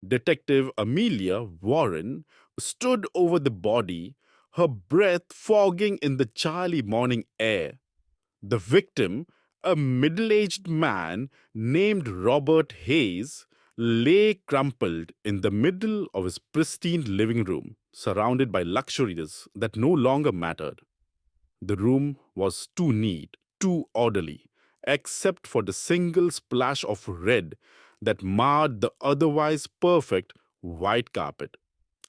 Detective Amelia Warren stood over the body, her breath fogging in the chilly morning air. The victim, a middle aged man named Robert Hayes, lay crumpled in the middle of his pristine living room, surrounded by luxuries that no longer mattered. The room was too neat, too orderly, except for the single splash of red that marred the otherwise perfect white carpet.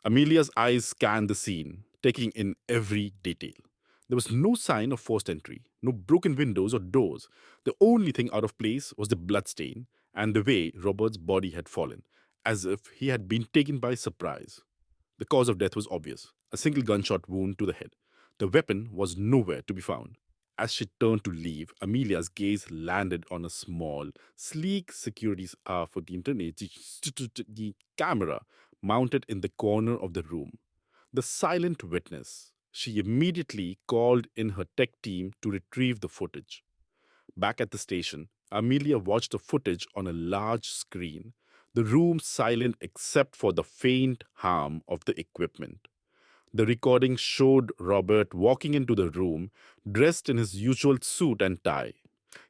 Amelia's eyes scanned the scene, taking in every detail. There was no sign of forced entry, no broken windows or doors. The only thing out of place was the bloodstain and the way Robert's body had fallen, as if he had been taken by surprise. The cause of death was obvious, a single gunshot wound to the head. The weapon was nowhere to be found. As she turned to leave, Amelia's gaze landed on a small, sleek security for the internet the camera mounted in the corner of the room. The silent witness. She immediately called in her tech team to retrieve the footage. Back at the station, Amelia watched the footage on a large screen, the room silent except for the faint hum of the equipment. The recording showed Robert walking into the room, dressed in his usual suit and tie.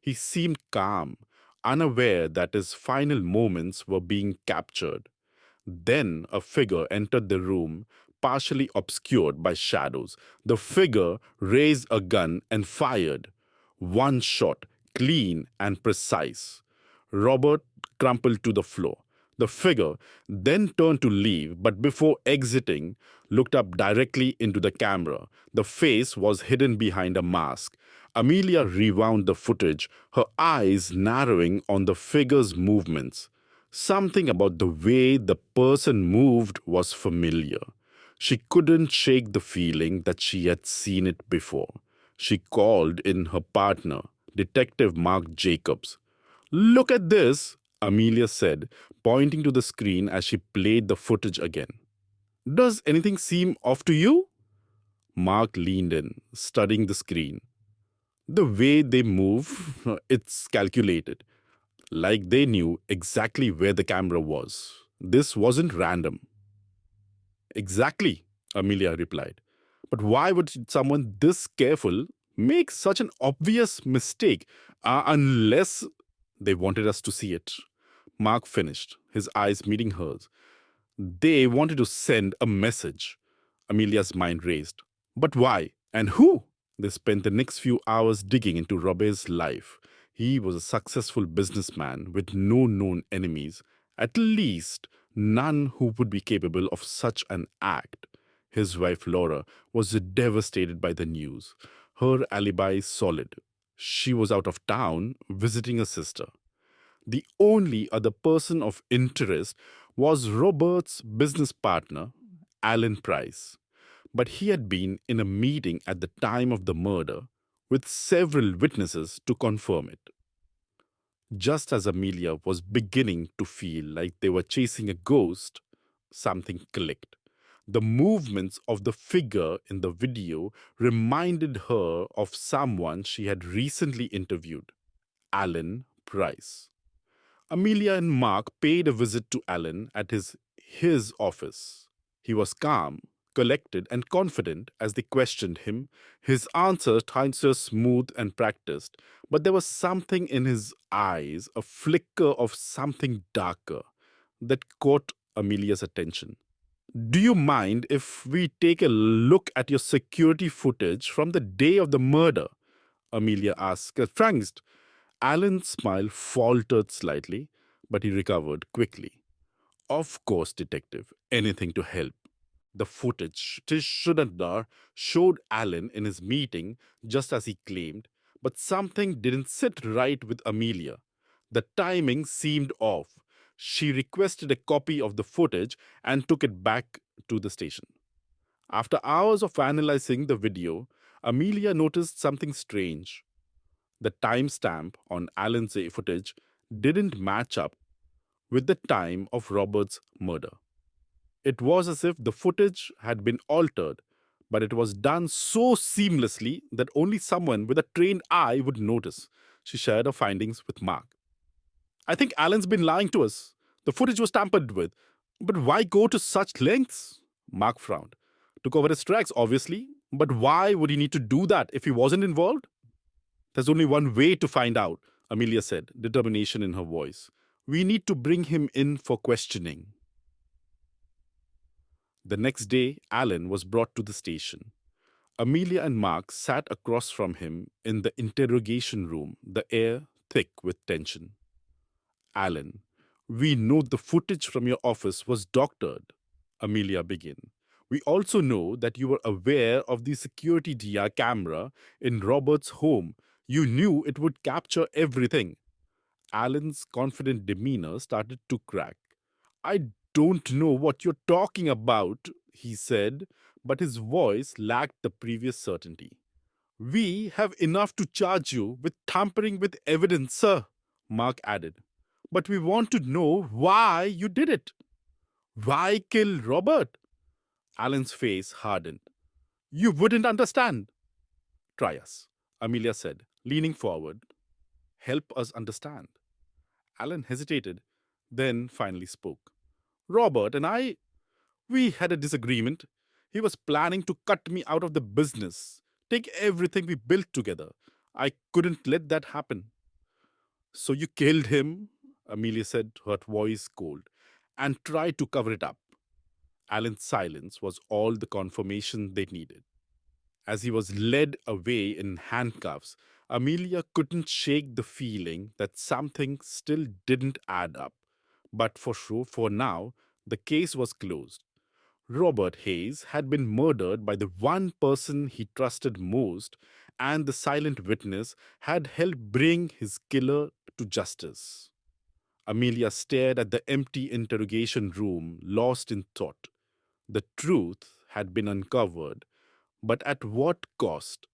He seemed calm, unaware that his final moments were being captured. Then a figure entered the room, partially obscured by shadows. The figure raised a gun and fired. One shot, clean and precise. Robert crumpled to the floor. The figure then turned to leave, but before exiting, looked up directly into the camera. The face was hidden behind a mask. Amelia rewound the footage, her eyes narrowing on the figure's movements. Something about the way the person moved was familiar. She couldn't shake the feeling that she had seen it before. She called in her partner, Detective Mark Jacobs. Look at this, Amelia said, pointing to the screen as she played the footage again. Does anything seem off to you? Mark leaned in, studying the screen. The way they move, it's calculated, like they knew exactly where the camera was. This wasn't random. Exactly, Amelia replied. But why would someone this careful make such an obvious mistake unless they wanted us to see it? Mark finished, his eyes meeting hers. They wanted to send a message. Amelia's mind raced. But why? And who? They spent the next few hours digging into Robert's life. He was a successful businessman with no known enemies, at least none who would be capable of such an act. His wife Laura was devastated by the news. Her alibi solid. She was out of town visiting a sister. The only other person of interest was Robert's business partner, Alan Price. But he had been in a meeting at the time of the murder with several witnesses to confirm it. Just as Amelia was beginning to feel like they were chasing a ghost, something clicked. The movements of the figure in the video reminded her of someone she had recently interviewed, Alan Price. Amelia and Mark paid a visit to Alan at his office. He was calm, collected, and confident as they questioned him. His answers were smooth and practiced, but there was something in his eyes, a flicker of something darker, that caught Amelia's attention. Do you mind if we take a look at your security footage from the day of the murder? Amelia asked, surprised. Alan's smile faltered slightly, but he recovered quickly. Of course, detective, anything to help. The footage Tishnadar showed Alan in his meeting just as he claimed, but something didn't sit right with Amelia. The timing seemed off. She requested a copy of the footage and took it back to the station. After hours of analyzing the video, Amelia noticed something strange. The timestamp on Alan's footage didn't match up with the time of Robert's murder. It was as if the footage had been altered, but it was done so seamlessly that only someone with a trained eye would notice. She shared her findings with Mark. I think Alan's been lying to us. The footage was tampered with. But why go to such lengths? Mark frowned. To cover his tracks, obviously. But why would he need to do that if he wasn't involved? There's only one way to find out, Amelia said, determination in her voice. We need to bring him in for questioning. The next day, Alan was brought to the station. Amelia and Mark sat across from him in the interrogation room, the air thick with tension. Alan, we know the footage from your office was doctored, Amelia began. We also know that you were aware of the security DR camera in Robert's home. You knew it would capture everything. Alan's confident demeanor started to crack. I don't know what you're talking about, he said, but his voice lacked the previous certainty. We have enough to charge you with tampering with evidence, sir, Mark added. But we want to know why you did it. Why kill Robert? Alan's face hardened. You wouldn't understand. Try us, Amelia said, leaning forward. Help us understand. Alan hesitated, then finally spoke. Robert and I, we had a disagreement. He was planning to cut me out of the business, take everything we built together. I couldn't let that happen. So you killed him, Amelia said, her voice cold, and tried to cover it up. Alan's silence was all the confirmation they needed. As he was led away in handcuffs, Amelia couldn't shake the feeling that something still didn't add up. But for sure, for now, the case was closed. Robert Hayes had been murdered by the one person he trusted most, and the silent witness had helped bring his killer to justice. Amelia stared at the empty interrogation room, lost in thought. The truth had been uncovered, but at what cost?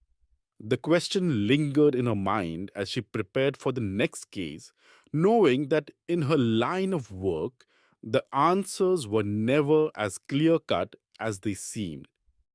The question lingered in her mind as she prepared for the next case, knowing that in her line of work, the answers were never as clear cut as they seemed.